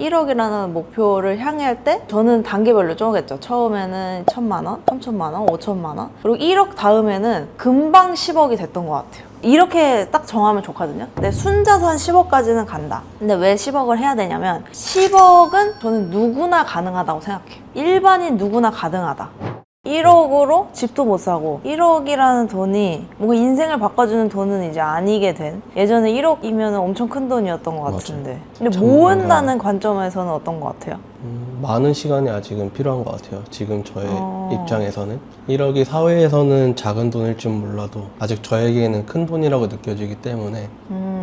1억이라는 목표를 향할 때 저는 단계별로 쪼갰죠. 처음에는 1,000만 원, 3,000만 원, 5,000만 원, 그리고 1억 다음에는 금방 10억이 됐던 것 같아요. 이렇게 딱 정하면 좋거든요. 근데 순자산 10억까지는 간다. 근데 왜 10억을 해야 되냐면 10억은 저는 누구나 가능하다고 생각해요. 일반인 누구나 가능하다. 1억으로 집도 못 사고 1억이라는 돈이 뭔가 인생을 바꿔주는 돈은 이제 아니게 된, 예전에 1억이면 엄청 큰 돈이었던 것 같은데 근데 모은다는 관점에서는 어떤 것 같아요? 많은 시간이 아직은 필요한 것 같아요. 지금 저의 입장에서는 1억이 사회에서는 작은 돈일 줄 몰라도 아직 저에게는 큰 돈이라고 느껴지기 때문에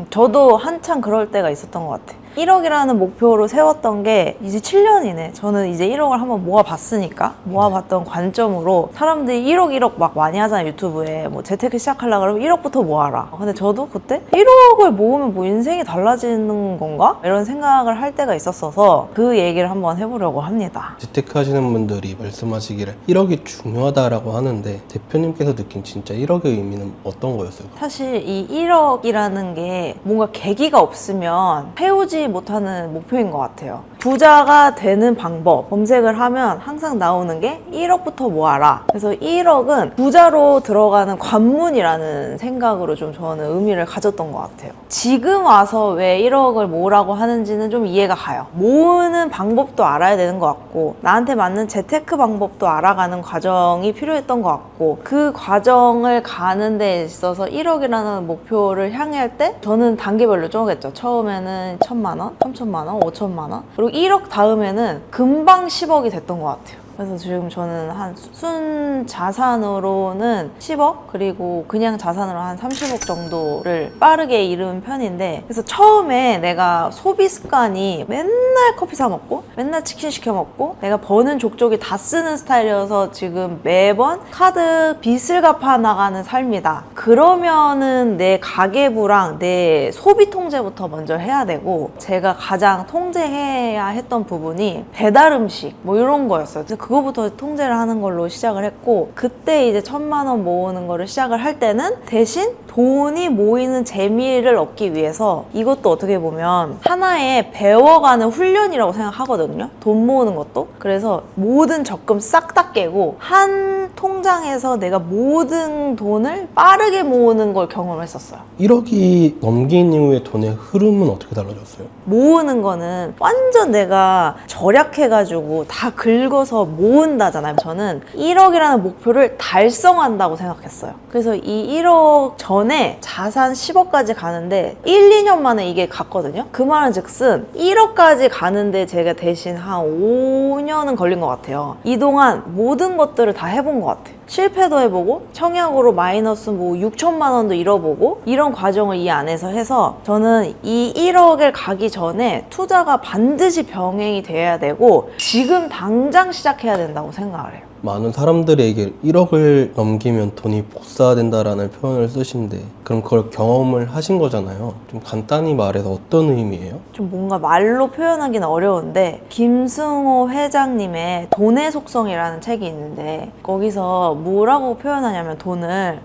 저도 한창 그럴 때가 있었던 것 같아요. 1억이라는 목표로 세웠던 게 이제 7년이네. 저는 이제 1억을 한번 모아봤으니까 모아봤던 관점으로 사람들이 1억 막 많이 하잖아요. 유튜브에 뭐 재테크 시작하려고 그러면 1억부터 모아라. 근데 저도 그때 1억을 모으면 뭐 인생이 달라지는 건가? 이런 생각을 할 때가 있었어서 그 얘기를 한번 해보려고 합니다. 재테크 하시는 분들이 말씀하시기를 1억이 중요하다라고 하는데 대표님께서 느낀 진짜 1억의 의미는 어떤 거였어요? 사실 이 1억이라는 게 뭔가 계기가 없으면 채우지 못하는 목표인 것 같아요. 부자가 되는 방법 검색을 하면 항상 나오는 게 1억부터 모아라. 그래서 1억은 부자로 들어가는 관문이라는 생각으로 좀 저는 의미를 가졌던 것 같아요. 지금 와서 왜 1억을 모으라고 하는지는 좀 이해가 가요. 모으는 방법도 알아야 되는 것 같고 나한테 맞는 재테크 방법도 알아가는 과정이 필요했던 것 같고 그 과정을 가는 데 있어서 1억이라는 목표를 향할 때 저는 단계별로 쪼갰죠. 처음에는 1,000만 원, 3,000만 원, 5,000만 원, 그리고 1억 다음에는 금방 10억이 됐던 것 같아요. 그래서 지금 저는 한 순 자산으로는 10억 그리고 그냥 자산으로 한 30억 정도를 빠르게 이룬 편인데, 그래서 처음에 내가 소비 습관이 맨날 커피 사 먹고 맨날 치킨 시켜 먹고 내가 버는 족족이 다 쓰는 스타일이어서 지금 매번 카드 빚을 갚아 나가는 삶이다. 그러면은 내 가계부랑 내 소비 통제부터 먼저 해야 되고, 제가 가장 통제해야 했던 부분이 배달 음식 뭐 이런 거였어요. 그거부터 통제를 하는 걸로 시작을 했고, 그때 이제 1,000만 원 모으는 거를 시작을 할 때는 대신 돈이 모이는 재미를 얻기 위해서, 이것도 어떻게 보면 하나의 배워가는 훈련이라고 생각하거든요. 돈 모으는 것도. 그래서 모든 적금 싹 다 깨고 한 통장에서 내가 모든 돈을 빠르게 모으는 걸 경험했었어요. 1억이 넘긴 이후에 돈의 흐름은 어떻게 달라졌어요? 모으는 거는 완전 내가 절약해가지고 다 긁어서 모은다잖아요. 저는 1억이라는 목표를 달성한다고 생각했어요. 그래서 이 1억 전에 자산 10억까지 가는데 1, 2년 만에 이게 갔거든요. 그 말은 즉슨 1억까지 가는데 제가 대신 한 5년은 걸린 것 같아요. 이동안 모든 것들을 다 해본 것 같아요. 실패도 해보고 청약으로 마이너스 뭐 6천만 원도 잃어보고 이런 과정을 이 안에서 해서, 저는 이 1억을 가기 전에 투자가 반드시 병행이 돼야 되고 지금 당장 시작해야 된다고 생각을 해요. 많은 사람들에게 1억을 넘기면 돈이 복사된다라는 표현을 쓰신데, 그럼 그걸 경험을 하신 거잖아요. 좀 간단히 말해서 어떤 의미예요? 좀 뭔가 말로 표현하기는 어려운데, 김승호 회장님의 돈의 속성이라는 책이 있는데 거기서 뭐라고 표현하냐면 돈을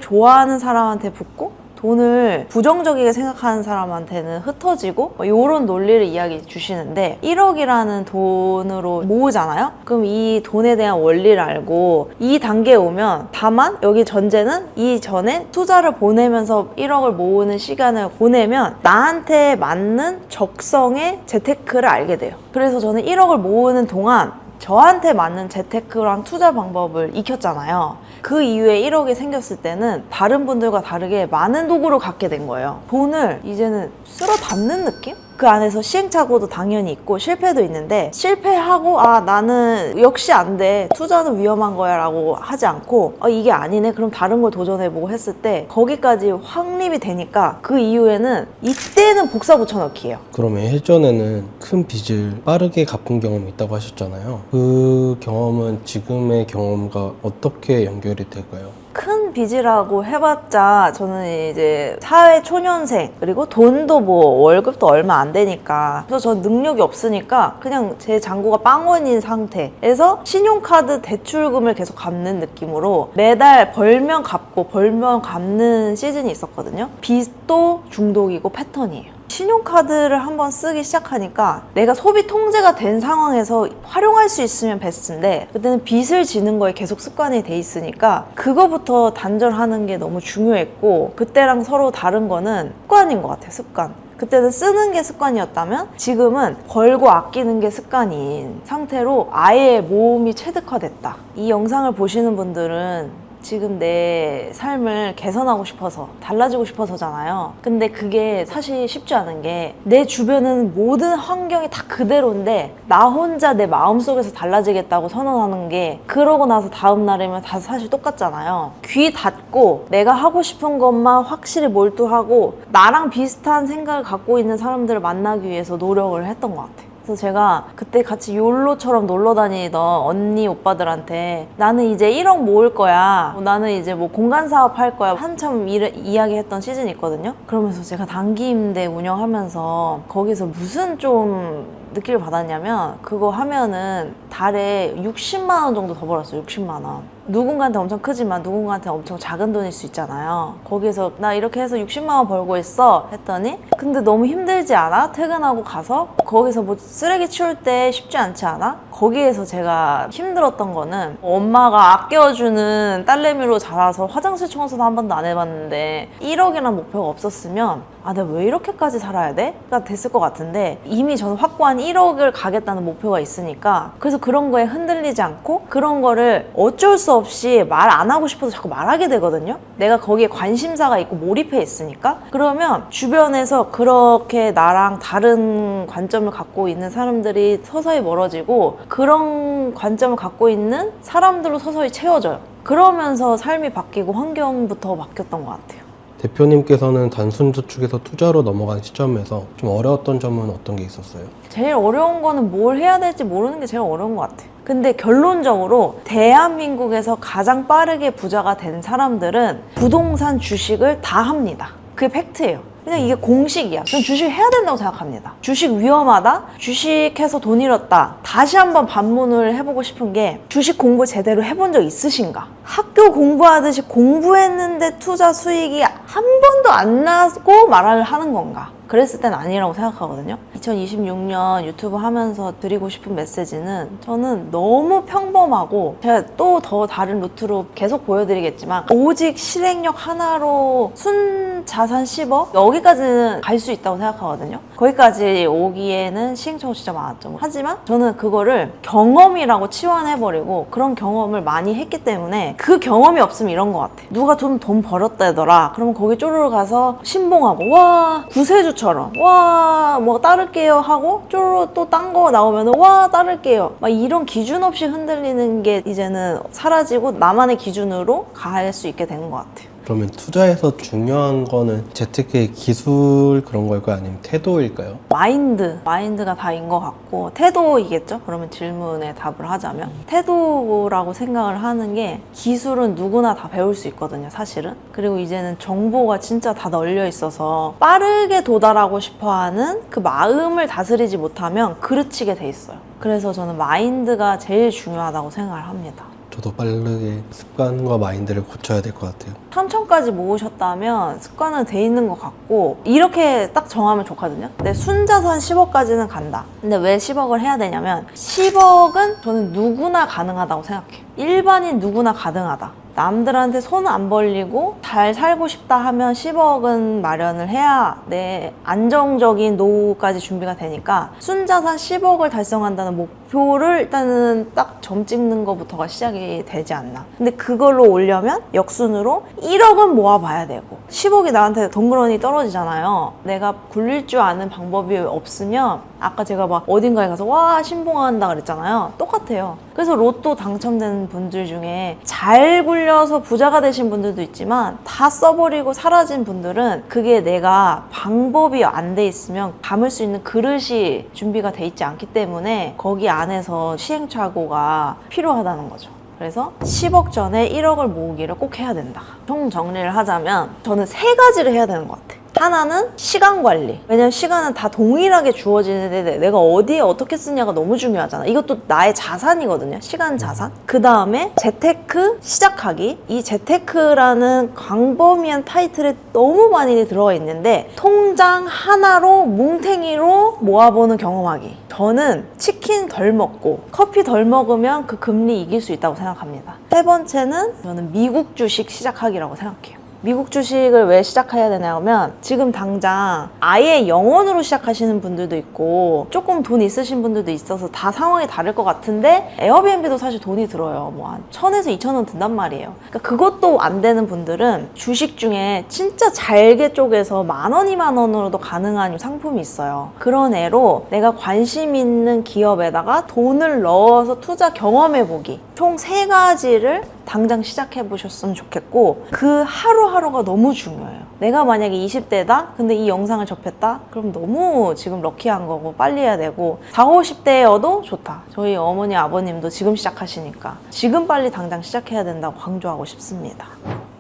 좋아하는 사람한테 붙고 돈을 부정적이게 생각하는 사람한테는 흩어지고, 이런 논리를 이야기해 주시는데, 1억이라는 돈으로 모으잖아요? 그럼 이 돈에 대한 원리를 알고 이 단계에 오면, 다만 여기 전제는 이 전에 투자를 보내면서 1억을 모으는 시간을 보내면 나한테 맞는 적성의 재테크를 알게 돼요. 그래서 저는 1억을 모으는 동안 저한테 맞는 재테크랑 투자 방법을 익혔잖아요. 그 이후에 1억이 생겼을 때는 다른 분들과 다르게 많은 도구를 갖게 된 거예요. 돈을 이제는 쓸어 담는 느낌? 그 안에서 시행착오도 당연히 있고 실패도 있는데, 실패하고 나는 역시 안 돼, 투자는 위험한 거야 라고 하지 않고 이게 아니네, 그럼 다른 걸 도전해보고 했을 때 거기까지 확립이 되니까 그 이후에는 이때는 복사 붙여넣기예요. 그러면 예전에는 큰 빚을 빠르게 갚은 경험이 있다고 하셨잖아요. 그 경험은 지금의 경험과 어떻게 연결이 될까요? 큰 빚이라고 해봤자 저는 이제 사회 초년생, 그리고 돈도 뭐 월급도 얼마 안 되니까, 그래서 전 능력이 없으니까 그냥 제 잔고가 빵원인 상태에서 신용카드 대출금을 계속 갚는 느낌으로 매달 벌면 갚고 벌면 갚는 시즌이 있었거든요. 빚도 중독이고 패턴이에요. 신용카드를 한번 쓰기 시작하니까 내가 소비 통제가 된 상황에서 활용할 수 있으면 베스트인데 그때는 빚을 지는 거에 계속 습관이 돼 있으니까 그거부터 단절하는 게 너무 중요했고 그때랑 서로 다른 거는 습관인 것 같아요. 습관. 그때는 쓰는 게 습관이었다면 지금은 벌고 아끼는 게 습관인 상태로 아예 모험이 체득화됐다. 이 영상을 보시는 분들은 지금 내 삶을 개선하고 싶어서 달라지고 싶어서잖아요. 근데 그게 사실 쉽지 않은 게 내 주변은 모든 환경이 다 그대로인데 나 혼자 내 마음속에서 달라지겠다고 선언하는 게 그러고 나서 다음 날이면 다 사실 똑같잖아요. 귀 닫고 내가 하고 싶은 것만 확실히 몰두하고 나랑 비슷한 생각을 갖고 있는 사람들을 만나기 위해서 노력을 했던 것 같아요. 그래서 제가 그때 같이 욜로처럼 놀러 다니던 언니 오빠들한테 나는 이제 1억 모을 거야, 나는 이제 뭐 공간 사업 할 거야 한참 이야기했던 시즌이 있거든요. 그러면서 제가 단기 임대 운영하면서 거기서 무슨 좀 느낌을 받았냐면 그거 하면은 달에 60만 원 정도 더 벌었어요. 60만 원. 누군가한테 엄청 크지만 누군가한테 엄청 작은 돈일 수 있잖아요. 거기서 나 이렇게 해서 60만 원 벌고 있어 했더니 근데 너무 힘들지 않아? 퇴근하고 가서 거기서 뭐 쓰레기 치울 때 쉽지 않지 않아? 거기에서 제가 힘들었던 거는 엄마가 아껴주는 딸내미로 자라서 화장실 청소도 한 번도 안 해봤는데 1억이라는 목표가 없었으면 아 내가 왜 이렇게까지 살아야 돼? 가 됐을 것 같은데 이미 저는 확고한 1억을 가겠다는 목표가 있으니까 그래서 그런 거에 흔들리지 않고 그런 거를 어쩔 수 없이 말 안 하고 싶어서 자꾸 말하게 되거든요. 내가 거기에 관심사가 있고 몰입해 있으니까. 그러면 주변에서 그렇게 나랑 다른 관점을 갖고 있는 사람들이 서서히 멀어지고 그런 관점을 갖고 있는 사람들로 서서히 채워져요. 그러면서 삶이 바뀌고 환경부터 바뀌었던 것 같아요. 대표님께서는 단순 저축에서 투자로 넘어간 시점에서 좀 어려웠던 점은 어떤 게 있었어요? 제일 어려운 거는 뭘 해야 될지 모르는 게 제일 어려운 것 같아요. 근데 결론적으로 대한민국에서 가장 빠르게 부자가 된 사람들은 부동산 주식을 다 합니다. 그게 팩트예요. 그냥 이게 공식이야. 전 주식 해야 된다고 생각합니다. 주식 위험하다? 주식해서 돈 잃었다. 다시 한번 반문을 해보고 싶은 게 주식 공부 제대로 해본 적 있으신가? 학교 공부하듯이 공부했는데 투자 수익이 한 번도 안 나고 말을 하는 건가? 그랬을 땐 아니라고 생각하거든요. 2026년 유튜브 하면서 드리고 싶은 메시지는 저는 너무 평범하고 제가 또 더 다른 루트로 계속 보여드리겠지만 오직 실행력 하나로 순자산 10억? 여기까지는 갈 수 있다고 생각하거든요. 거기까지 오기에는 시행착오 진짜 많았죠. 하지만 저는 그거를 경험이라고 치환해버리고 그런 경험을 많이 했기 때문에 그 경험이 없으면 이런 것 같아. 누가 좀 돈 벌었다더라. 그러면 거기 쪼르르 가서 신봉하고 와 구세주처럼 와 뭐 따를게요 하고 쪼르르 또 딴 거 나오면 와 따를게요 막 이런 기준 없이 흔들리는 게 이제는 사라지고 나만의 기준으로 갈 수 있게 되는 것 같아요. 그러면 투자에서 중요한 거는 재테크의 기술 그런 걸까요? 아니면 태도일까요? 마인드가 다인 것 같고 태도이겠죠? 그러면 질문에 답을 하자면 태도라고 생각을 하는 게 기술은 누구나 다 배울 수 있거든요, 사실은. 그리고 이제는 정보가 진짜 다 널려 있어서 빠르게 도달하고 싶어하는 그 마음을 다스리지 못하면 그르치게 돼 있어요. 그래서 저는 마인드가 제일 중요하다고 생각을 합니다. 저도 빠르게 습관과 마인드를 고쳐야 될 것 같아요. 3천까지 모으셨다면 습관은 돼 있는 것 같고 이렇게 딱 정하면 좋거든요. 내 순자산 10억까지는 간다. 근데 왜 10억을 해야 되냐면 10억은 저는 누구나 가능하다고 생각해요. 일반인 누구나 가능하다. 남들한테 손 안 벌리고 잘 살고 싶다 하면 10억은 마련을 해야 내 안정적인 노후까지 준비가 되니까 순자산 10억을 달성한다는 목표를 일단은 딱 점 찍는 것부터가 시작이 되지 않나. 근데 그걸로 오려면 역순으로 1억은 모아봐야 되고 10억이 나한테 덩그러니 떨어지잖아요. 내가 굴릴 줄 아는 방법이 없으면 아까 제가 막 어딘가에 가서 와 신봉한다 그랬잖아요. 똑같아요. 그래서 로또 당첨된 분들 중에 잘 굴려서 부자가 되신 분들도 있지만 다 써버리고 사라진 분들은 그게 내가 방법이 안 돼 있으면 담을 수 있는 그릇이 준비가 돼 있지 않기 때문에 거기 안에서 시행착오가 필요하다는 거죠. 그래서 10억 전에 1억을 모으기를 꼭 해야 된다. 총 정리를 하자면 저는 3가지를 해야 되는 것 같아요. 하나는 시간 관리. 왜냐면 시간은 다 동일하게 주어지는데 내가 어디에 어떻게 쓰냐가 너무 중요하잖아. 이것도 나의 자산이거든요. 시간 자산. 그 다음에 재테크 시작하기. 이 재테크라는 광범위한 타이틀에 너무 많이 들어가 있는데 통장 하나로 뭉탱이로 모아보는 경험하기. 저는 치킨 덜 먹고 커피 덜 먹으면 그 금리 이길 수 있다고 생각합니다. 세 번째는 저는 미국 주식 시작하기라고 생각해요. 미국 주식을 왜 시작해야 되냐면 지금 당장 아예 영원으로 시작하시는 분들도 있고 조금 돈 있으신 분들도 있어서 다 상황이 다를 것 같은데 에어비앤비도 사실 돈이 들어요. 뭐 한 1,000에서 2,000원 든단 말이에요. 그러니까 그것도 안 되는 분들은 주식 중에 진짜 잘게 쪼개서 10,000원, 20,000원으로도 가능한 상품이 있어요. 그런 애로 내가 관심 있는 기업에다가 돈을 넣어서 투자 경험해보기. 총 3가지를 당장 시작해 보셨으면 좋겠고 그 하루하루가 너무 중요해요. 내가 만약에 20대다? 근데 이 영상을 접했다? 그럼 너무 지금 럭키한 거고 빨리 해야 되고 40, 50대여도 좋다. 저희 어머니 아버님도 지금 시작하시니까 지금 빨리 당장 시작해야 된다고 강조하고 싶습니다.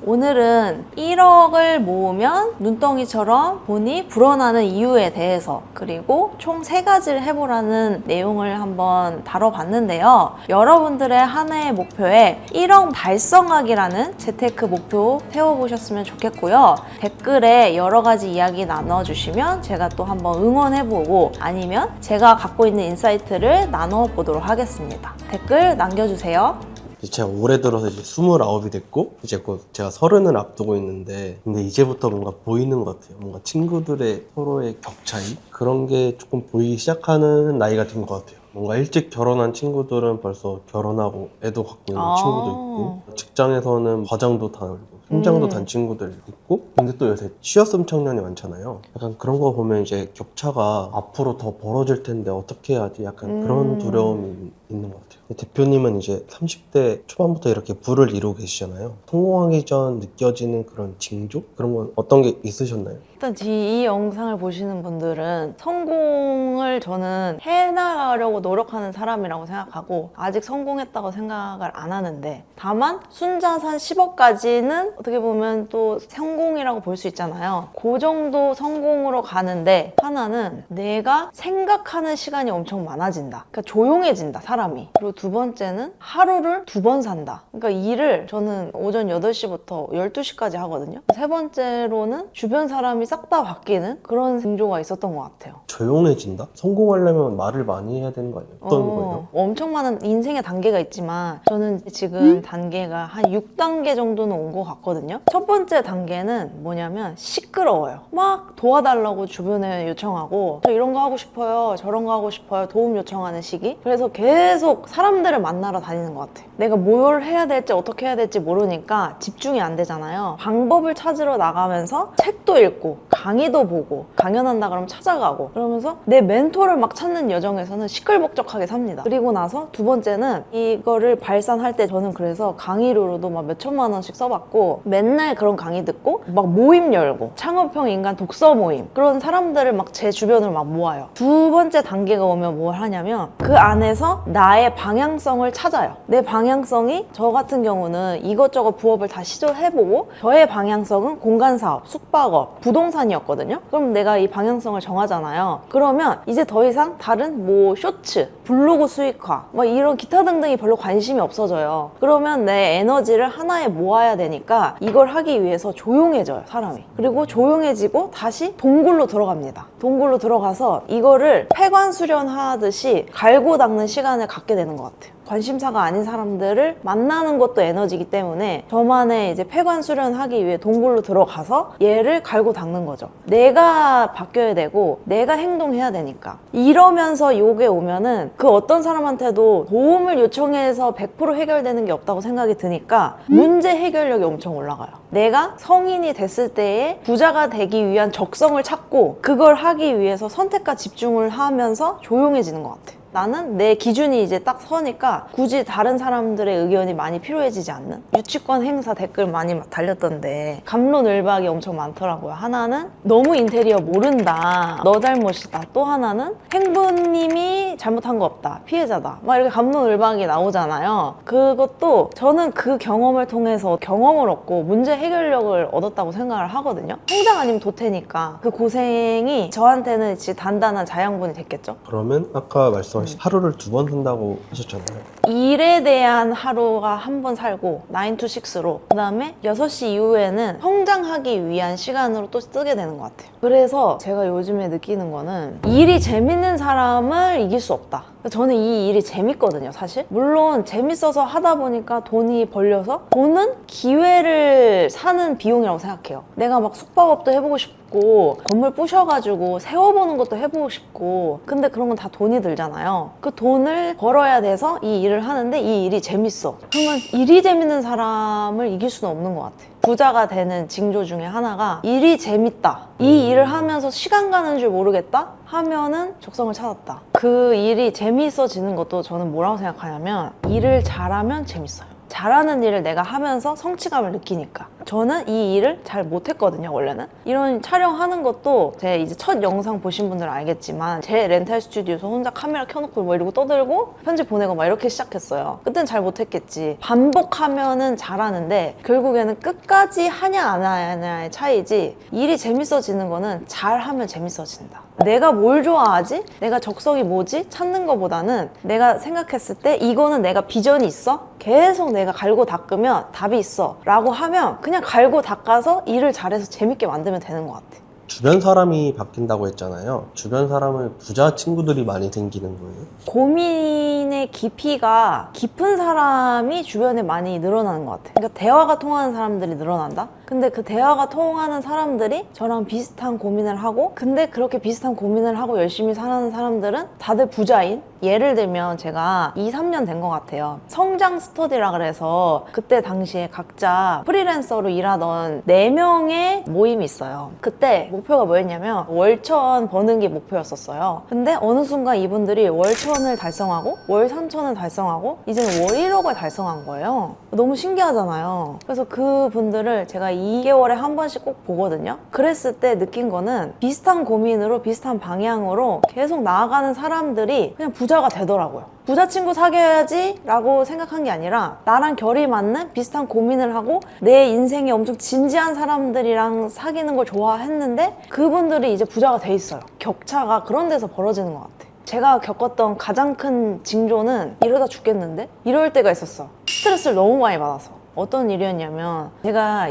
오늘은 1억을 모으면 눈덩이처럼 돈이 불어나는 이유에 대해서 그리고 총 3가지를 해보라는 내용을 한번 다뤄봤는데요. 여러분들의 한 해의 목표에 1억 달성하기라는 재테크 목표 세워보셨으면 좋겠고요. 댓글에 여러 가지 이야기 나눠주시면 제가 또 한번 응원해보고 아니면 제가 갖고 있는 인사이트를 나눠보도록 하겠습니다. 댓글 남겨주세요. 제가 올해 들어서 이제 29이 됐고 이제 곧 제가 30을 앞두고 있는데 근데 이제부터 뭔가 보이는 것 같아요. 뭔가 친구들의 서로의 격차이 그런 게 조금 보이기 시작하는 나이가 된 것 같아요. 뭔가 일찍 결혼한 친구들은 벌써 결혼하고 애도 갖고 있는 친구도 있고 직장에서는 과장도 다 열고 팀장도 단 친구들 있고 근데 또 요새 취업생 청년이 많잖아요. 약간 그런 거 보면 이제 격차가 앞으로 더 벌어질 텐데 어떻게 해야지 약간 그런 두려움이 있는 것 같아요. 대표님은 이제 30대 초반부터 이렇게 부를 이루고 계시잖아요. 성공하기 전 느껴지는 그런 징조? 그런 건 어떤 게 있으셨나요? 일단 이 영상을 보시는 분들은 성공을 저는 해나가려고 노력하는 사람이라고 생각하고 아직 성공했다고 생각을 안 하는데 다만 순자산 10억까지는 어떻게 보면 또 성공이라고 볼 수 있잖아요. 그 정도 성공으로 가는데 하나는 내가 생각하는 시간이 엄청 많아진다. 그러니까 조용해진다, 사람이. 그리고 두 번째는 하루를 2번 산다. 그러니까 일을 저는 오전 8시부터 12시까지 하거든요. 세 번째로는 주변 사람이 싹 다 바뀌는 그런 징조가 있었던 것 같아요. 조용해진다? 성공하려면 말을 많이 해야 되는 거 아니에요? 어떤 거예요? 엄청 많은 인생의 단계가 있지만 저는 지금 단계가 한 6단계 정도는 온 것 같거든요. 첫 번째 단계는 뭐냐면 시끄러워요. 막 도와달라고 주변에 요청하고 저 이런 거 하고 싶어요, 저런 거 하고 싶어요, 도움 요청하는 시기. 그래서 계속 사람들을 만나러 다니는 것 같아요. 내가 뭘 해야 될지 어떻게 해야 될지 모르니까 집중이 안 되잖아요. 방법을 찾으러 나가면서 책도 읽고 강의도 보고 강연한다 그러면 찾아가고 그러면서 내 멘토를 막 찾는 여정에서는 시끌벅적하게 삽니다. 그리고 나서 두 번째는 이거를 발산할 때 저는 그래서 강의료로도 막 몇천만 원씩 써봤고 맨날 그런 강의 듣고 막 모임 열고 창업형 인간 독서 모임 그런 사람들을 막 제 주변으로 막 모아요. 두 번째 단계가 오면 뭘 하냐면 그 안에서 나의 방향성을 찾아요. 내 방향성이 저 같은 경우는 이것저것 부업을 다 시도해보고 저의 방향성은 공간사업, 숙박업, 부동산이었거든요. 그럼 내가 이 방향성을 정하잖아요. 그러면 이제 더 이상 다른 뭐 쇼츠, 블로그 수익화 뭐 이런 기타 등등이 별로 관심이 없어져요. 그러면 내 에너지를 하나에 모아야 되니까 이걸 하기 위해서 조용해져요, 사람이. 그리고 조용해지고 다시 동굴로 들어갑니다. 동굴로 들어가서 이거를 폐관 수련하듯이 갈고 닦는 시간을 갖게 되는 것 같아요. 관심사가 아닌 사람들을 만나는 것도 에너지이기 때문에 저만의 이제 폐관 수련하기 위해 동굴로 들어가서 얘를 갈고 닦는 거죠. 내가 바뀌어야 되고 내가 행동해야 되니까. 이러면서 요게 오면은 그 어떤 사람한테도 도움을 요청해서 100% 해결되는 게 없다고 생각이 드니까 문제 해결력이 엄청 올라가요. 내가 성인이 됐을 때에 부자가 되기 위한 적성을 찾고 그걸 하기 위해서 선택과 집중을 하면서 조용해지는 것 같아요. 나는 내 기준이 이제 딱 서니까 굳이 다른 사람들의 의견이 많이 필요해지지 않는 유치권 행사 댓글 많이 달렸던데 갑론을박이 엄청 많더라고요. 하나는 너무 인테리어 모른다, 너 잘못이다. 또 하나는 행부님이 잘못한 거 없다, 피해자다. 막 이렇게 갑론을박이 나오잖아요. 그것도 저는 그 경험을 통해서 경험을 얻고 문제 해결력을 얻었다고 생각을 하거든요. 통장 아니면 도태니까 그 고생이 저한테는 진짜 단단한 자양분이 됐겠죠. 그러면 아까 말씀하신 하루를 2번 쓴다고 하셨잖아요. 일에 대한 하루가 한 번 살고 9 to 6로 그 다음에 6시 이후에는 성장하기 위한 시간으로 또 쓰게 되는 것 같아요. 그래서 제가 요즘에 느끼는 거는 일이 재밌는 사람을 이길 수 없다. 저는 이 일이 재밌거든요, 사실. 물론 재밌어서 하다 보니까 돈이 벌려서 돈은 기회를 사는 비용이라고 생각해요. 내가 막 숙박업도 해보고 싶고 건물 부셔가지고 세워보는 것도 해보고 싶고 근데 그런 건 다 돈이 들잖아요. 그 돈을 벌어야 돼서 이 일을 하는데 이 일이 재밌어. 그러면 일이 재밌는 사람을 이길 수는 없는 것 같아요. 부자가 되는 징조 중에 하나가 일이 재밌다. 이 일을 하면서 시간 가는 줄 모르겠다? 하면은 적성을 찾았다. 그 일이 재미있어지는 것도 저는 뭐라고 생각하냐면 일을 잘하면 재밌어요. 잘하는 일을 내가 하면서 성취감을 느끼니까. 저는 이 일을 잘 못했거든요, 원래는. 이런 촬영하는 것도 제 이제 첫 영상 보신 분들은 알겠지만 제 렌탈 스튜디오에서 혼자 카메라 켜놓고 뭐 이러고 떠들고 편집 보내고 막 이렇게 시작했어요. 그땐 잘 못했겠지. 반복하면은 잘하는데 결국에는 끝까지 하냐 안 하냐의 차이지 일이 재밌어지는 거는 잘하면 재밌어진다. 내가 뭘 좋아하지? 내가 적성이 뭐지? 찾는 것보다는 내가 생각했을 때 이거는 내가 비전이 있어? 계속 내가 갈고 닦으면 답이 있어 라고 하면 그냥 갈고 닦아서 일을 잘해서 재밌게 만들면 되는 것 같아. 주변 사람이 바뀐다고 했잖아요. 주변 사람은 부자 친구들이 많이 생기는 거예요? 고민의 깊이가 깊은 사람이 주변에 많이 늘어나는 것 같아요. 그러니까 대화가 통하는 사람들이 늘어난다? 근데 그 대화가 통하는 사람들이 저랑 비슷한 고민을 하고 근데 그렇게 비슷한 고민을 하고 열심히 사는 사람들은 다들 부자인? 예를 들면 제가 2, 3년 된 것 같아요. 성장 스터디라 그래서 그때 당시에 각자 프리랜서로 일하던 4명의 모임이 있어요. 그때 목표가 뭐였냐면 월천 버는 게 목표였었어요. 근데 어느 순간 이분들이 월천을 달성하고 월 3천을 달성하고 이제는 월 1억을 달성한 거예요. 너무 신기하잖아요. 그래서 그분들을 제가 2개월에 한 번씩 꼭 보거든요. 그랬을 때 느낀 거는 비슷한 고민으로 비슷한 방향으로 계속 나아가는 사람들이 그냥 부자가 되더라고요. 부자 친구 사귀어야지 라고 생각한 게 아니라 나랑 결이 맞는 비슷한 고민을 하고 내 인생이 엄청 진지한 사람들이랑 사귀는 걸 좋아했는데 그분들이 이제 부자가 돼 있어요. 격차가 그런 데서 벌어지는 것 같아요. 제가 겪었던 가장 큰 징조는 이러다 죽겠는데? 이럴 때가 있었어. 스트레스를 너무 많이 받아서. 어떤 일이었냐면 제가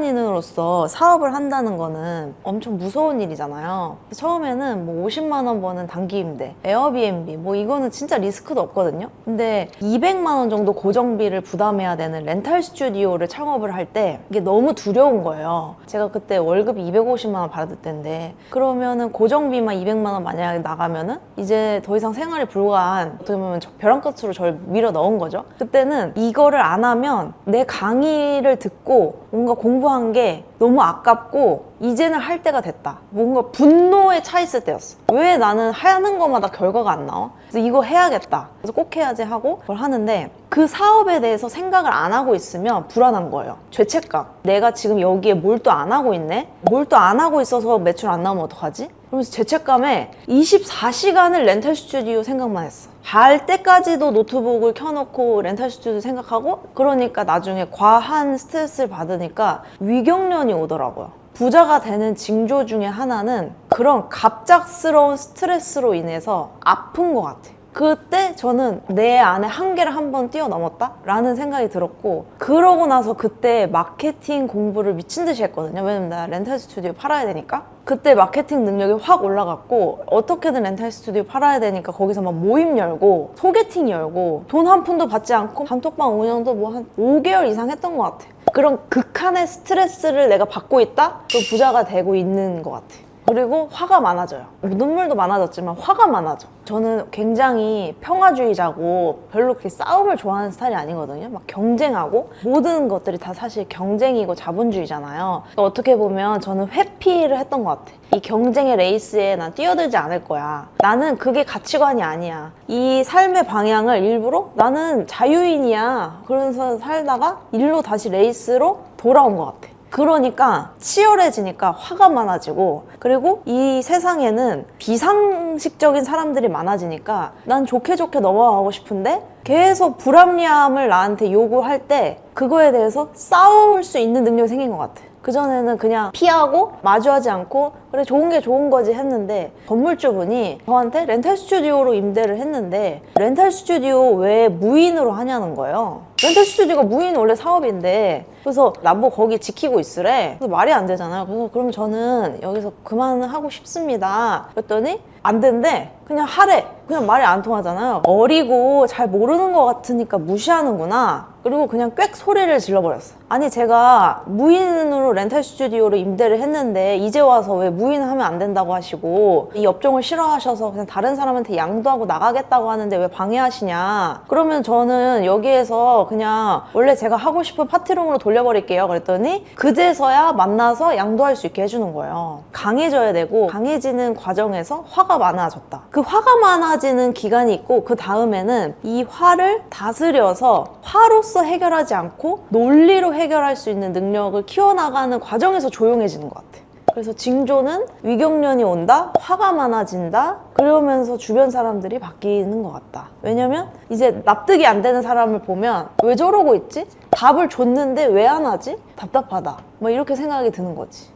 일반인으로서 사업을 한다는 거는 엄청 무서운 일이잖아요. 처음에는 뭐 50만 원 버는 단기 임대, 에어비앤비 뭐 이거는 진짜 리스크도 없거든요. 근데 200만 원 정도 고정비를 부담해야 되는 렌탈 스튜디오를 창업을 할 때 이게 너무 두려운 거예요. 제가 그때 월급이 250만 원 받을 때인데 그러면은 고정비만 200만 원 만약에 나가면은 이제 더 이상 생활이 불가한 어떻게 보면 벼랑 끝으로 저를 밀어 넣은 거죠. 그때는 이거를 안 하면 내 강의를 듣고 뭔가 공부한 게 너무 아깝고 이제는 할 때가 됐다. 뭔가 분노에 차 있을 때였어. 왜 나는 하는 것마다 결과가 안 나와? 그래서 이거 해야겠다. 그래서 꼭 해야지 하고 그걸 하는데 그 사업에 대해서 생각을 안 하고 있으면 불안한 거예요. 죄책감. 내가 지금 여기에 뭘 또 안 하고 있네? 뭘 또 안 하고 있어서 매출 안 나오면 어떡하지? 그러면서 죄책감에 24시간을 렌탈 스튜디오 생각만 했어. 잘 때까지도 노트북을 켜놓고 렌탈 스튜디오 생각하고 그러니까 나중에 과한 스트레스를 받으니까 위경련이 오더라고요. 부자가 되는 징조 중에 하나는 그런 갑작스러운 스트레스로 인해서 아픈 것 같아요. 그때 저는 내 안에 한계를 한번 뛰어넘었다? 라는 생각이 들었고 그러고 나서 그때 마케팅 공부를 미친 듯이 했거든요. 왜냐면 나 렌탈 스튜디오 팔아야 되니까. 그때 마케팅 능력이 확 올라갔고 어떻게든 렌탈 스튜디오 팔아야 되니까 거기서 막 모임 열고 소개팅 열고 돈 한 푼도 받지 않고 단톡방 운영도 뭐 한 5개월 이상 했던 것 같아요. 그런 극한의 스트레스를 내가 받고 있다? 또 부자가 되고 있는 것 같아요. 그리고 화가 많아져요. 눈물도 많아졌지만 화가 많아져. 저는 굉장히 평화주의자고 별로 그렇게 싸움을 좋아하는 스타일이 아니거든요. 막 경쟁하고 모든 것들이 다 사실 경쟁이고 자본주의잖아요. 그러니까 어떻게 보면 저는 회피를 했던 것 같아. 이 경쟁의 레이스에 난 뛰어들지 않을 거야. 나는 그게 가치관이 아니야. 이 삶의 방향을 일부러 나는 자유인이야. 그러면서 살다가 일로 다시 레이스로 돌아온 것 같아. 그러니까 치열해지니까 화가 많아지고, 그리고 이 세상에는 비상식적인 사람들이 많아지니까 난 좋게 좋게 넘어가고 싶은데 계속 불합리함을 나한테 요구할 때 그거에 대해서 싸울 수 있는 능력이 생긴 것 같아. 그전에는 그냥 피하고 마주하지 않고 그래 좋은 게 좋은 거지 했는데, 건물주분이 저한테 렌탈 스튜디오로 임대를 했는데 렌탈 스튜디오 왜 무인으로 하냐는 거예요. 렌탈 스튜디오가 무인 원래 사업인데, 그래서 나보고 거기 지키고 있으래. 그래서 말이 안 되잖아요. 그래서 그럼 저는 여기서 그만하고 싶습니다. 그랬더니 안 된대. 그냥 하래. 그냥 말이 안 통하잖아요. 어리고 잘 모르는 것 같으니까 무시하는구나. 그리고 그냥 꽥 소리를 질러버렸어. 아니 제가 무인으로 렌탈 스튜디오로 임대를 했는데 이제 와서 왜 무인하면 안 된다고 하시고 이 업종을 싫어하셔서 그냥 다른 사람한테 양도하고 나가겠다고 하는데 왜 방해하시냐. 그러면 저는 여기에서 그냥 원래 제가 하고 싶은 파티룸으로 돌려버릴게요. 그랬더니 그제서야 만나서 양도할 수 있게 해주는 거예요. 강해져야 되고, 강해지는 과정에서 화가 많아졌다. 그 화가 많아지는 기간이 있고, 그 다음에는 이 화를 다스려서 화로서 해결하지 않고 논리로 해결할 수 있는 능력을 키워나가는 과정에서 조용해지는 것 같아. 그래서 징조는 위경련이 온다, 화가 많아진다, 그러면서 주변 사람들이 바뀌는 것 같다. 왜냐면 이제 납득이 안 되는 사람을 보면 왜 저러고 있지? 답을 줬는데 왜 안 하지? 답답하다. 뭐 이렇게 생각이 드는 거지.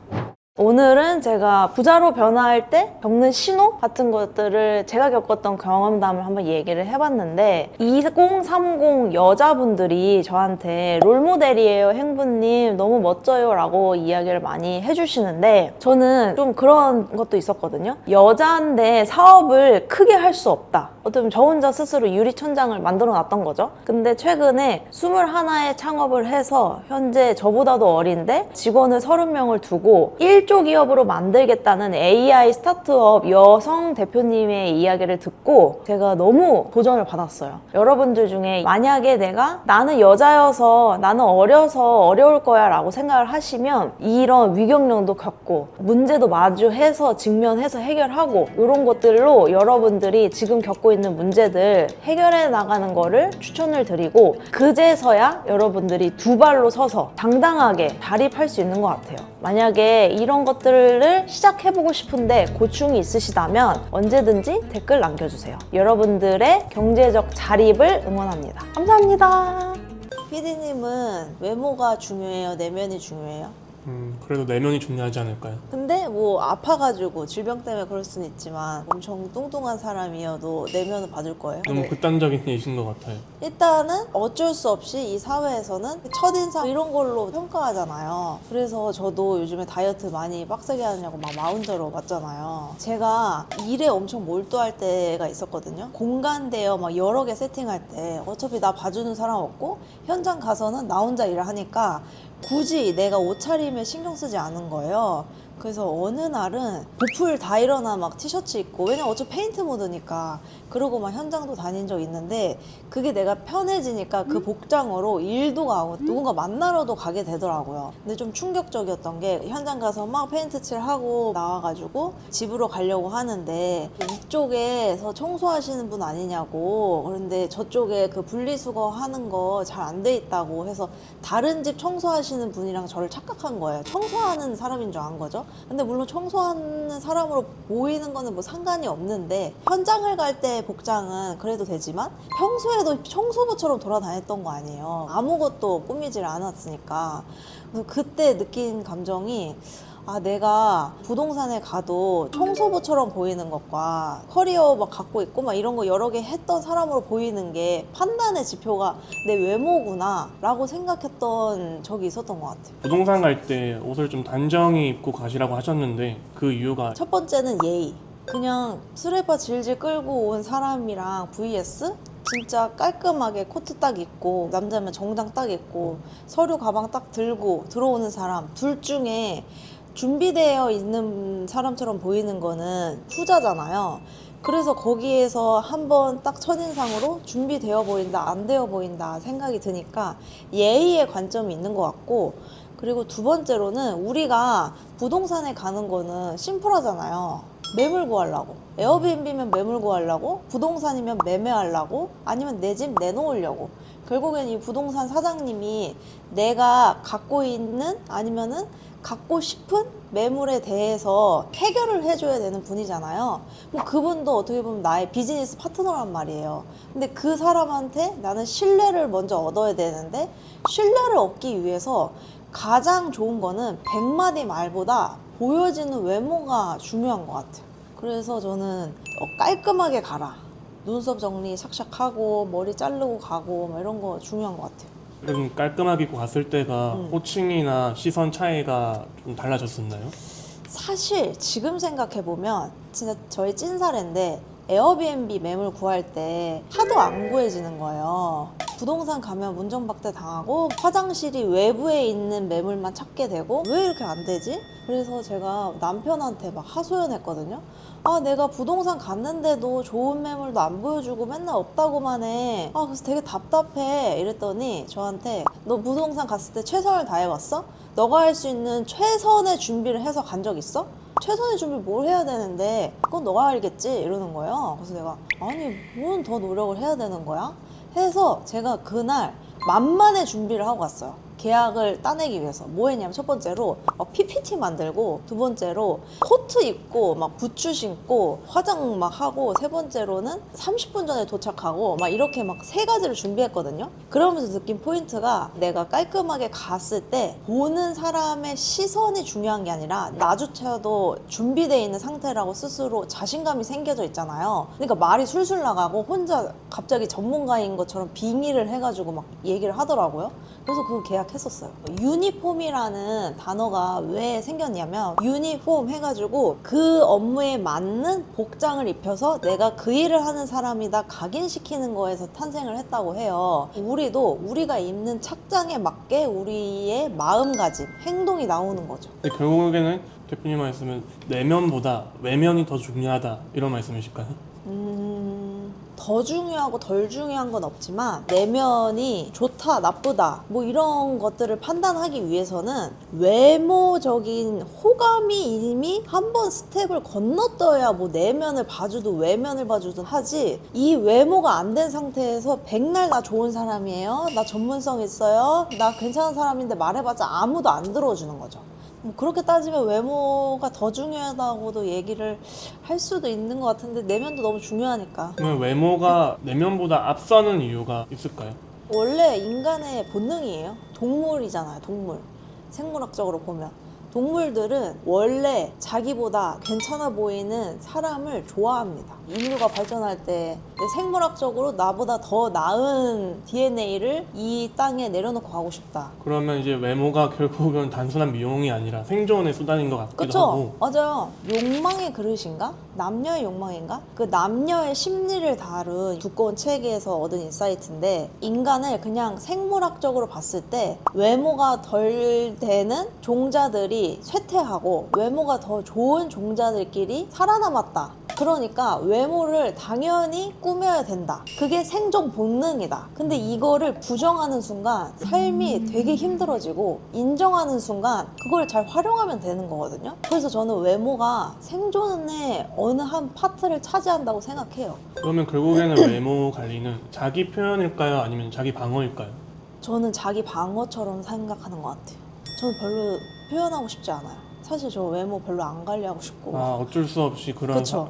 오늘은 제가 부자로 변화할 때 겪는 신호 같은 것들을 제가 겪었던 경험담을 한번 얘기를 해봤는데, 2030 여자분들이 저한테 롤모델이에요 행부님 너무 멋져요 라고 이야기를 많이 해주시는데, 저는 좀 그런 것도 있었거든요. 여자인데 사업을 크게 할 수 없다. 어쩌면 저 혼자 스스로 유리천장을 만들어 놨던 거죠. 근데 최근에 21에 창업을 해서 현재 저보다도 어린데 직원을 30명을 두고 1조 기업으로 만들겠다는 AI 스타트업 여성 대표님의 이야기를 듣고 제가 너무 도전을 받았어요. 여러분들 중에 만약에 내가 나는 여자여서 나는 어려서 어려울 거야 라고 생각을 하시면 이런 위경련도 겪고 문제도 마주해서 직면해서 해결하고 이런 것들로 여러분들이 지금 겪고 있는 문제들 해결해 나가는 거를 추천을 드리고, 그제서야 여러분들이 두 발로 서서 당당하게 자립할 수 있는 것 같아요. 만약에 이런 것들을 시작해보고 싶은데 고충이 있으시다면 언제든지 댓글 남겨주세요. 여러분들의 경제적 자립을 응원합니다. 감사합니다. PD님은 외모가 중요해요? 내면이 중요해요? 그래도 내면이 중요하지 않을까요? 근데 뭐 아파가지고 질병 때문에 그럴 수는 있지만 엄청 뚱뚱한 사람이어도 내면은 봐줄 거예요? 너무 네. 극단적인 예신 것 같아요. 일단은 어쩔 수 없이 이 사회에서는 첫인상 이런 걸로 평가하잖아요. 그래서 저도 요즘에 다이어트 많이 빡세게 하느냐고 막 마운저로 왔잖아요. 제가 일에 엄청 몰두할 때가 있었거든요. 공간대여 막 여러 개 세팅할 때 어차피 나 봐주는 사람 없고 현장 가서는 나 혼자 일을 하니까 굳이 내가 옷차림에 신경 쓰지 않은 거예요. 그래서 어느 날은 보풀 다 일어나 막 티셔츠 입고, 왜냐면 어차피 페인트 모드니까, 그러고 막 현장도 다닌 적 있는데 그게 내가 편해지니까 그 복장으로 일도 가고 누군가 만나러도 가게 되더라고요. 근데 좀 충격적이었던 게, 현장 가서 막 페인트 칠하고 나와가지고 집으로 가려고 하는데 이쪽에서 청소하시는 분 아니냐고, 그런데 저쪽에 그 분리수거 하는 거 잘 안 돼 있다고 해서 다른 집 청소하시는 분이랑 저를 착각한 거예요. 청소하는 사람인 줄 안 거죠. 근데 물론 청소하는 사람으로 보이는 거는 뭐 상관이 없는데, 현장을 갈 때 복장은 그래도 되지만 평소에도 청소부처럼 돌아다녔던 거 아니에요. 아무것도 꾸미질 않았으니까. 그래서 그때 느낀 감정이, 아, 내가 부동산에 가도 청소부처럼 보이는 것과 커리어 막 갖고 있고 막 이런 거 여러 개 했던 사람으로 보이는 게 판단의 지표가 내 외모구나 라고 생각했던 적이 있었던 것 같아요. 부동산 갈 때 옷을 좀 단정히 입고 가시라고 하셨는데 그 이유가 첫 번째는 예의. 그냥 스레바 질질 끌고 온 사람이랑 vs 진짜 깔끔하게 코트 딱 입고, 남자면 정장 딱 입고 서류 가방 딱 들고 들어오는 사람, 둘 중에 준비되어 있는 사람처럼 보이는 거는 후자잖아요. 그래서 거기에서 한번 딱 첫인상으로 준비되어 보인다, 안 되어 보인다 생각이 드니까 예의의 관점이 있는 것 같고, 그리고 두 번째로는 우리가 부동산에 가는 거는 심플하잖아요. 매물 구하려고. 에어비앤비면 매물 구하려고, 부동산이면 매매하려고, 아니면 내 집 내놓으려고. 결국엔 이 부동산 사장님이 내가 갖고 있는 아니면은 갖고 싶은 매물에 대해서 해결을 해줘야 되는 분이잖아요. 뭐 그분도 어떻게 보면 나의 비즈니스 파트너란 말이에요. 근데 그 사람한테 나는 신뢰를 먼저 얻어야 되는데, 신뢰를 얻기 위해서 가장 좋은 거는 100마디 말보다 보여지는 외모가 중요한 것 같아요. 그래서 저는 깔끔하게 가라. 눈썹 정리 샥샥 하고 머리 자르고 가고 뭐 이런 거 중요한 것 같아요. 그럼 깔끔하게 입고 갔을 때가 호칭이나 시선 차이가 좀 달라졌었나요? 사실 지금 생각해보면 진짜 저희 찐사례인데, 에어비앤비 매물 구할 때 하도 안 구해지는 거예요. 부동산 가면 문전박대 당하고 화장실이 외부에 있는 매물만 찾게 되고 왜 이렇게 안 되지? 그래서 제가 남편한테 막 하소연했거든요. 아, 내가 부동산 갔는데도 좋은 매물도 안 보여주고 맨날 없다고만 해. 아, 그래서 되게 답답해. 이랬더니 저한테 너 부동산 갔을 때 최선을 다해봤어? 너가 할 수 있는 최선의 준비를 해서 간 적 있어? 최선의 준비 뭘 해야 되는데 그건 너가 알겠지? 이러는 거예요. 그래서 내가 아니 뭔 더 노력을 해야 되는 거야? 해서 제가 그날 만만의 준비를 하고 갔어요. 계약을 따내기 위해서 뭐 했냐면, 첫 번째로 PPT 만들고, 두 번째로 코트 입고 막 부츠 신고 화장 막 하고, 세 번째로는 30분 전에 도착하고 막 이렇게 막 세 가지를 준비했거든요. 그러면서 느낀 포인트가, 내가 깔끔하게 갔을 때 보는 사람의 시선이 중요한 게 아니라 나조차도 준비되어 있는 상태라고 스스로 자신감이 생겨져 있잖아요. 그러니까 말이 술술 나가고 혼자 갑자기 전문가인 것처럼 빙의를 해가지고 막 얘기를 하더라고요. 그래서 그거 계약했었어요. 유니폼이라는 단어가 왜 생겼냐면, 유니폼 해가지고 그 업무에 맞는 복장을 입혀서 내가 그 일을 하는 사람이다 각인시키는 거에서 탄생을 했다고 해요. 우리도 우리가 입는 착장에 맞게 우리의 마음가짐, 행동이 나오는 거죠. 근데 결국에는 대표님 말씀은 내면보다 외면이 더 중요하다, 이런 말씀이실까요? 더 중요하고 덜 중요한 건 없지만, 내면이 좋다 나쁘다 뭐 이런 것들을 판단하기 위해서는 외모적인 호감이 이미 한 번 스텝을 건너떠야 뭐 내면을 봐주든 외면을 봐주든 하지, 이 외모가 안 된 상태에서 백날 나 좋은 사람이에요, 나 전문성 있어요, 나 괜찮은 사람인데 말해봤자 아무도 안 들어주는 거죠. 그렇게 따지면 외모가 더 중요하다고도 얘기를 할 수도 있는 것 같은데, 내면도 너무 중요하니까. 그러면 외모가 내면보다 앞서는 이유가 있을까요? 원래 인간의 본능이에요. 동물이잖아요, 동물. 생물학적으로 보면 동물들은 원래 자기보다 괜찮아 보이는 사람을 좋아합니다. 인류가 발전할 때 생물학적으로 나보다 더 나은 DNA를 이 땅에 내려놓고 가고 싶다. 그러면 이제 외모가 결국은 단순한 미용이 아니라 생존의 수단인 것 같기도 그쵸? 하고. 맞아요. 욕망의 그릇인가? 남녀의 욕망인가? 그 남녀의 심리를 다룬 두꺼운 책에서 얻은 인사이트인데, 인간을 그냥 생물학적으로 봤을 때 외모가 덜 되는 종자들이 쇠퇴하고 외모가 더 좋은 종자들끼리 살아남았다. 그러니까 외모를 당연히 꾸며야 된다. 그게 생존 본능이다. 근데 이거를 부정하는 순간 삶이 되게 힘들어지고, 인정하는 순간 그걸 잘 활용하면 되는 거거든요. 그래서 저는 외모가 생존의 어느 한 파트를 차지한다고 생각해요. 그러면 결국에는 외모 관리는 자기 표현일까요? 아니면 자기 방어일까요? 저는 자기 방어처럼 생각하는 것 같아요. 저는 별로 표현하고 싶지 않아요. 사실 저 외모 별로 안 관리하고 싶고. 아, 어쩔 수 없이 그런. 그쵸.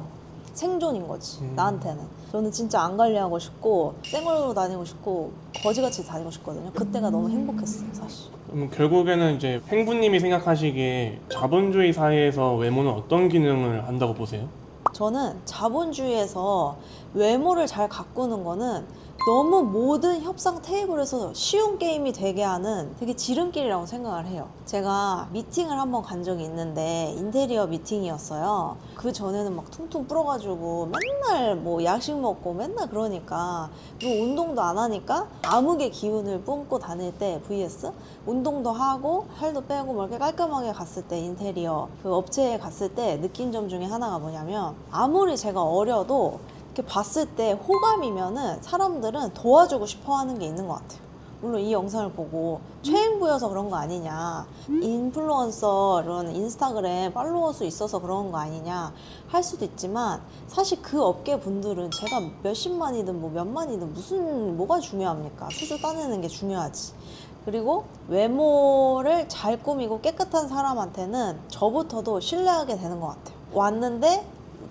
생존인 거지, 나한테는. 저는 진짜 안 관리하고 싶고 쌩얼로 다니고 싶고 거지같이 다니고 싶거든요. 그때가 너무 행복했어요, 사실. 그럼 결국에는 이제 행부님이 생각하시기에 자본주의 사회에서 외모는 어떤 기능을 한다고 보세요? 저는 자본주의에서 외모를 잘 가꾸는 거는 너무 모든 협상 테이블에서 쉬운 게임이 되게 하는 되게 지름길이라고 생각을 해요. 제가 미팅을 한번 간 적이 있는데 인테리어 미팅이었어요. 그 전에는 막 퉁퉁 불어가지고 맨날 뭐 야식 먹고 맨날 그러니까 그리고 운동도 안 하니까 암흑의 기운을 뿜고 다닐 때 vs 운동도 하고 살도 빼고 뭐 이렇게 깔끔하게 갔을 때 인테리어 그 업체에 갔을 때 느낀 점 중에 하나가 뭐냐면 아무리 제가 어려도 이렇게 봤을 때 호감이면은 사람들은 도와주고 싶어 하는 게 있는 것 같아요. 물론 이 영상을 보고 최행부여서 그런 거 아니냐, 인플루언서 이런 인스타그램 팔로워 수 있어서 그런 거 아니냐 할 수도 있지만 사실 그 업계 분들은 제가 몇십만이든 뭐 몇만이든 무슨 뭐가 중요합니까? 수주 따내는 게 중요하지. 그리고 외모를 잘 꾸미고 깨끗한 사람한테는 저부터도 신뢰하게 되는 것 같아요. 왔는데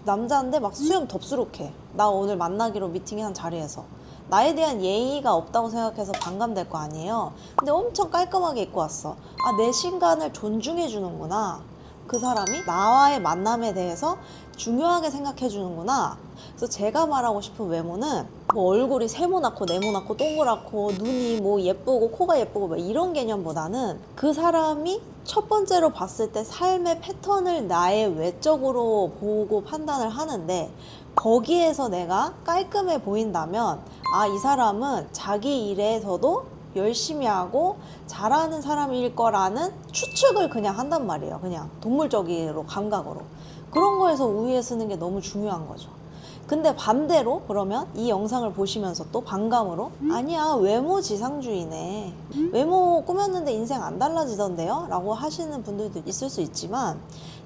남자인데 막 수염 덥수룩해. 나 오늘 만나기로 미팅한 자리에서 나에 대한 예의가 없다고 생각해서 반감될 거 아니에요. 근데 엄청 깔끔하게 입고 왔어. 아, 내 시간을 존중해 주는구나. 그 사람이 나와의 만남에 대해서 중요하게 생각해 주는구나. 그래서 제가 말하고 싶은 외모는 뭐 얼굴이 세모나고 네모나고 동그랗고 눈이 뭐 예쁘고 코가 예쁘고 뭐 이런 개념보다는 그 사람이 첫 번째로 봤을 때 삶의 패턴을 나의 외적으로 보고 판단을 하는데 거기에서 내가 깔끔해 보인다면 아, 이 사람은 자기 일에서도 열심히 하고 잘하는 사람일 거라는 추측을 그냥 한단 말이에요. 그냥 동물적으로 감각으로. 그런 거에서 우위에 쓰는 게 너무 중요한 거죠. 근데 반대로 그러면 이 영상을 보시면서 또 반감으로 아니야, 외모 지상주의네, 외모 꾸몄는데 인생 안 달라지던데요? 라고 하시는 분들도 있을 수 있지만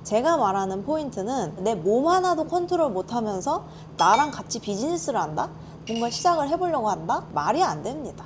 제가 말하는 포인트는 내 몸 하나도 컨트롤 못하면서 나랑 같이 비즈니스를 한다? 뭔가 시작을 해보려고 한다? 말이 안 됩니다.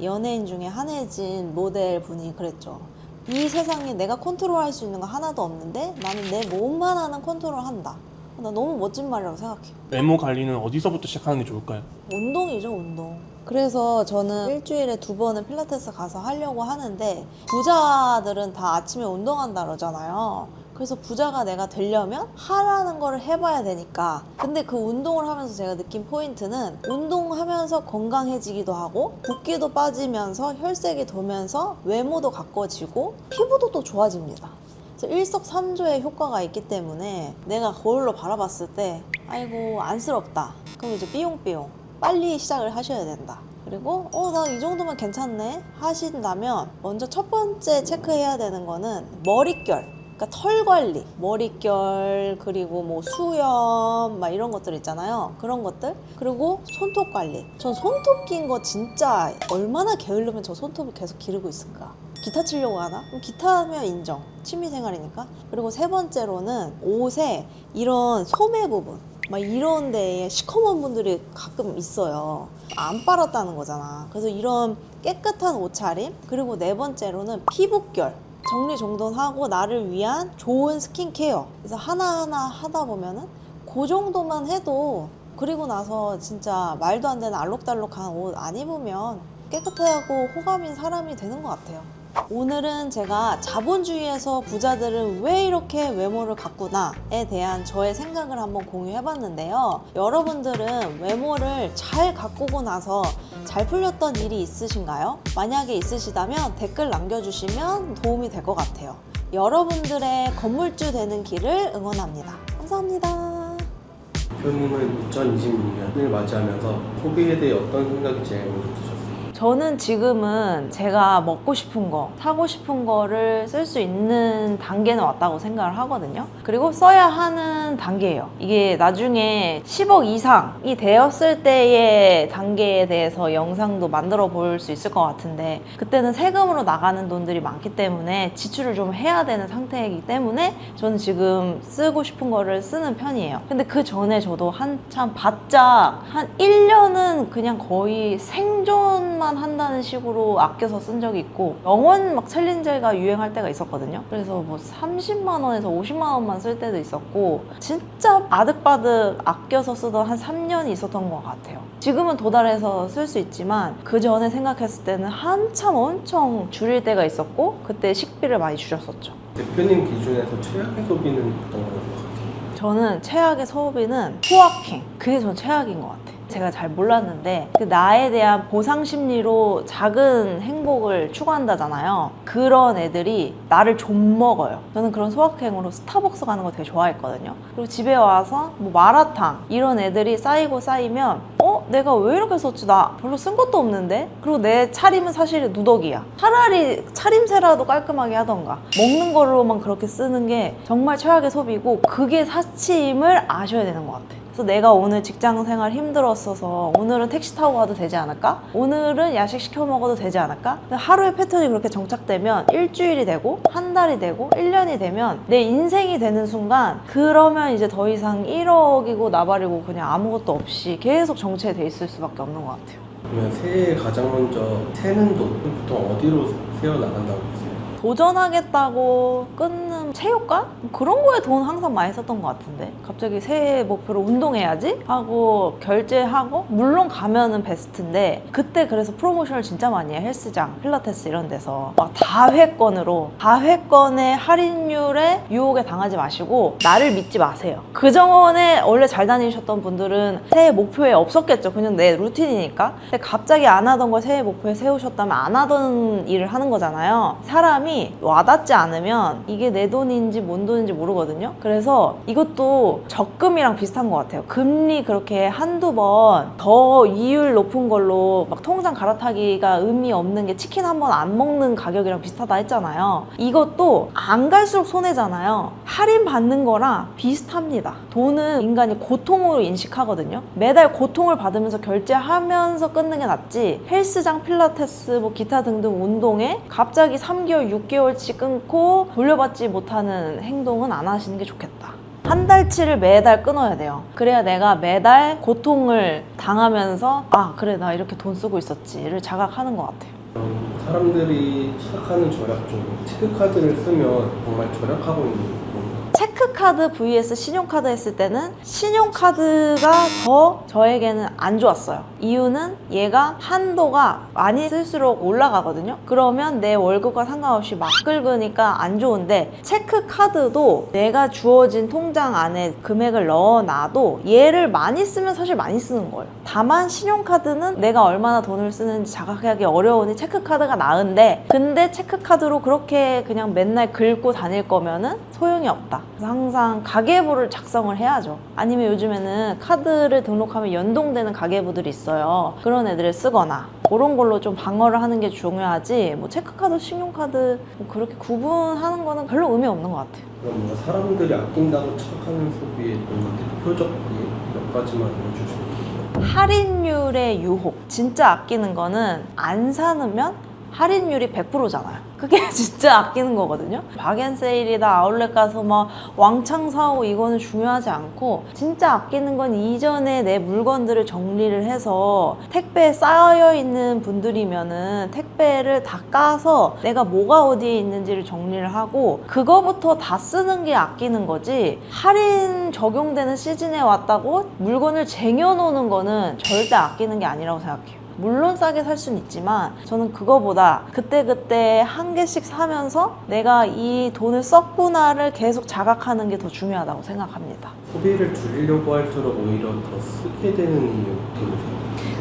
연예인 중에 한혜진 모델 분이 그랬죠. 이 세상에 내가 컨트롤할 수 있는 거 하나도 없는데 나는 내 몸만 하는 컨트롤 한다. 나 너무 멋진 말이라고 생각해요. 외모 관리는 어디서부터 시작하는 게 좋을까요? 운동이죠, 운동. 그래서 저는 일주일에 2번은 필라테스 가서 하려고 하는데 부자들은 다 아침에 운동한다 그러잖아요. 그래서 부자가 내가 되려면 하라는 거를 해봐야 되니까. 근데 그 운동을 하면서 제가 느낀 포인트는 운동하면서 건강해지기도 하고 붓기도 빠지면서 혈색이 돌면서 외모도 가꿔지고 피부도 또 좋아집니다. 그래서 일석삼조의 효과가 있기 때문에 내가 거울로 바라봤을 때 아이고 안쓰럽다. 그럼 이제 삐용삐용 빨리 시작을 하셔야 된다. 그리고 나 이 정도면 괜찮네 하신다면 먼저 첫 번째 체크해야 되는 거는 머릿결. 그러니까 털 관리, 머릿결, 그리고 뭐 수염 막 이런 것들 있잖아요. 그런 것들. 그리고 손톱 관리. 전 손톱 낀 거 진짜 얼마나 게으르면 저 손톱을 계속 기르고 있을까. 기타 치려고 하나? 그럼 기타 하면 인정. 취미생활이니까. 그리고 세 번째로는 옷에 이런 소매 부분 막 이런 데에 시커먼 분들이 가끔 있어요. 안 빨았다는 거잖아. 그래서 이런 깨끗한 옷차림. 그리고 네 번째로는 피부결. 정리정돈하고 나를 위한 좋은 스킨케어. 그래서 하나하나 하다 보면은 그 정도만 해도 그리고 나서 진짜 말도 안 되는 알록달록한 옷 안 입으면 깨끗하고 호감인 사람이 되는 것 같아요. 오늘은 제가 자본주의에서 부자들은 왜 이렇게 외모를 가꾸나에 대한 저의 생각을 한번 공유해봤는데요. 여러분들은 외모를 잘 가꾸고 나서 잘 풀렸던 일이 있으신가요? 만약에 있으시다면 댓글 남겨주시면 도움이 될 것 같아요. 여러분들의 건물주 되는 길을 응원합니다. 감사합니다. 대표님은 2026년을 맞이하면서 소비에 대해 어떤 생각이 제일 먼저 드셨어요? 저는 지금은 제가 먹고 싶은 거, 사고 싶은 거를 쓸 수 있는 단계는 왔다고 생각을 하거든요. 그리고 써야 하는 단계예요. 이게 나중에 10억 이상이 되었을 때의 단계에 대해서 영상도 만들어 볼 수 있을 것 같은데 그때는 세금으로 나가는 돈들이 많기 때문에 지출을 좀 해야 되는 상태이기 때문에 저는 지금 쓰고 싶은 거를 쓰는 편이에요. 근데 그 전에 저도 한참 바짝 한 1년은 그냥 거의 생존만 한다는 식으로 아껴서 쓴 적이 있고 영원 막 챌린저가 유행할 때가 있었거든요. 그래서 뭐 30만 원에서 50만 원만 쓸 때도 있었고 진짜 아득바득 아껴서 쓰던 한 3년이 있었던 것 같아요. 지금은 도달해서 쓸 수 있지만 그 전에 생각했을 때는 한참 엄청 줄일 때가 있었고 그때 식비를 많이 줄였었죠. 대표님 기준에서 최악의 소비는 어떤 거라고 생각하세요? 저는 최악의 소비는 스토킹. 그게 전 최악인 것 같아요. 제가 잘 몰랐는데 그 나에 대한 보상 심리로 작은 행복을 추구한다잖아요. 그런 애들이 나를 좀먹어요. 저는 그런 소확행으로 스타벅스 가는 거 되게 좋아했거든요. 그리고 집에 와서 뭐 마라탕 이런 애들이 쌓이고 쌓이면 내가 왜 이렇게 썼지? 나 별로 쓴 것도 없는데? 그리고 내 차림은 사실 누더기야. 차라리 차림새라도 깔끔하게 하던가. 먹는 거로만 그렇게 쓰는 게 정말 최악의 소비고 그게 사치임을 아셔야 되는 것 같아요. 그래서 내가 오늘 직장 생활 힘들었어서 오늘은 택시 타고 가도 되지 않을까? 오늘은 야식 시켜 먹어도 되지 않을까? 하루의 패턴이 그렇게 정착되면 일주일이 되고 한 달이 되고 1년이 되면 내 인생이 되는 순간 그러면 이제 더 이상 1억이고 나발이고 그냥 아무것도 없이 계속 정체돼 있을 수밖에 없는 것 같아요. 그러면 새해에 가장 먼저 새는 돈 보통 어디로 세워 나간다고 보세요? 도전하겠다고 끊는 체육관? 그런 거에 돈 항상 많이 썼던 것 같은데 갑자기 새해 목표로 운동해야지 하고 결제하고 물론 가면은 베스트인데 그때 그래서 프로모션을 진짜 많이 해요. 헬스장, 필라테스 이런 데서 막 다회권의 할인율에 유혹에 당하지 마시고 나를 믿지 마세요. 그전에 원래 잘 다니셨던 분들은 새해 목표에 없었겠죠. 그냥 내 루틴이니까. 근데 갑자기 안 하던 걸 새해 목표에 세우셨다면 안 하던 일을 하는 거잖아요. 사람이 와닿지 않으면 이게 내 돈인지 뭔 돈인지 모르거든요. 그래서 이것도 적금이랑 비슷한 것 같아요. 금리 그렇게 한두 번 더 이율 높은 걸로 막 통장 갈아타기가 의미 없는 게 치킨 한 번 안 먹는 가격이랑 비슷하다 했잖아요. 이것도 안 갈수록 손해잖아요. 할인 받는 거랑 비슷합니다. 돈은 인간이 고통으로 인식하거든요. 매달 고통을 받으면서 결제하면서 끊는 게 낫지 헬스장, 필라테스, 뭐 기타 등등 운동에 갑자기 3개월, 6개월치 끊고 돌려받지 못하는 행동은 안 하시는 게 좋겠다. 한 달치를 매달 끊어야 돼요. 그래야 내가 매달 고통을 당하면서 아 그래 나 이렇게 돈 쓰고 있었지를 자각하는 것 같아요. 사람들이 착각하는 절약 중 체크카드를 쓰면 정말 절약하고 있는 건가요? 체크카드 vs 신용카드 했을 때는 신용카드가 더 저에게는 안 좋았어요. 이유는 얘가 한도가 많이 쓸수록 올라가거든요. 그러면 내 월급과 상관없이 막 긁으니까 안 좋은데 체크카드도 내가 주어진 통장 안에 금액을 넣어놔도 얘를 많이 쓰면 사실 많이 쓰는 거예요. 다만 신용카드는 내가 얼마나 돈을 쓰는지 자각하기 어려우니 체크카드가 나은데 근데 체크카드로 그렇게 그냥 맨날 긁고 다닐 거면은 소용이 없다. 그래서 항상 가계부를 작성을 해야죠. 아니면 요즘에는 카드를 등록하면 연동되는 가계부들이 있어요. 그런 애들을 쓰거나 그런 걸로 좀 방어를 하는 게 중요하지 뭐 체크카드, 신용카드 뭐 그렇게 구분하는 거는 별로 의미 없는 것 같아요. 그럼 뭔가 사람들이 아낀다고 착각하는 소비의 뭔가 대표적 몇 가지만 알려주시면 돼요. 할인율의 유혹. 진짜 아끼는 거는 안 사놓으면 할인율이 100%잖아요. 그게 진짜 아끼는 거거든요. 박앤세일이다 아울렛 가서 막 왕창 사오고 이거는 중요하지 않고 진짜 아끼는 건 이전에 내 물건들을 정리를 해서 택배에 쌓여있는 분들이면은 택배를 다 까서 내가 뭐가 어디에 있는지를 정리를 하고 그거부터 다 쓰는 게 아끼는 거지 할인 적용되는 시즌에 왔다고 물건을 쟁여놓는 거는 절대 아끼는 게 아니라고 생각해요. 물론 싸게 살 수는 있지만 저는 그거보다 그때그때 한 개씩 사면서 내가 이 돈을 썼구나를 계속 자각하는 게 더 중요하다고 생각합니다. 소비를 줄이려고 할수록 오히려 더 쓰게 되는 이유 어떻게 보세요?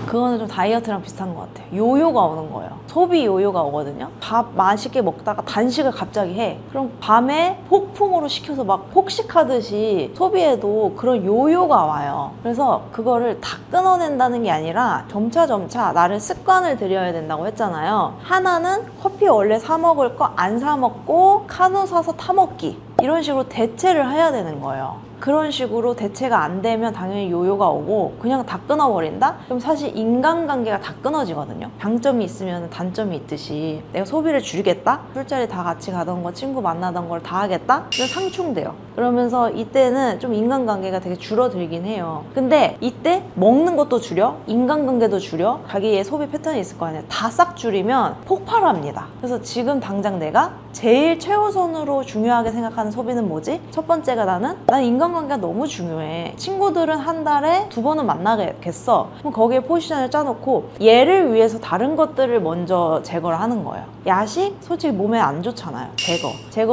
그거는 좀 다이어트랑 비슷한 것 같아요. 요요가 오는 거예요. 소비 요요가 오거든요. 밥 맛있게 먹다가 단식을 갑자기 해. 그럼 밤에 폭풍으로 시켜서 막 폭식하듯이 소비에도 그런 요요가 와요. 그래서 그거를 다 끊어낸다는 게 아니라 점차 나를 습관을 들여야 된다고 했잖아요. 하나는 커피 원래 사 먹을 거 안 사 먹고 카누 사서 타 먹기. 이런 식으로 대체를 해야 되는 거예요. 그런 식으로 대체가 안 되면 당연히 요요가 오고 그냥 다 끊어버린다? 그럼 사실 인간관계가 다 끊어지거든요. 장점이 있으면 단점이 있듯이 내가 소비를 줄이겠다? 술자리 다 같이 가던 거 친구 만나던 걸 다 하겠다? 그럼 상충돼요. 그러면서 이때는 좀 인간관계가 되게 줄어들긴 해요. 근데 이때 먹는 것도 줄여 인간관계도 줄여 자기의 소비 패턴이 있을 거 아니에요. 다 싹 줄이면 폭발합니다. 그래서 지금 당장 내가 제일 최우선으로 중요하게 생각하는 소비는 뭐지? 첫 번째가 난 인간 인간관계가 너무 중요해. 친구들은 한 달에 2번은 만나겠어. 그럼 거기에 포지션을 짜놓고 얘를 위해서 다른 것들을 먼저 제거를 하는 거예요. 야식? 솔직히 몸에 안 좋잖아요.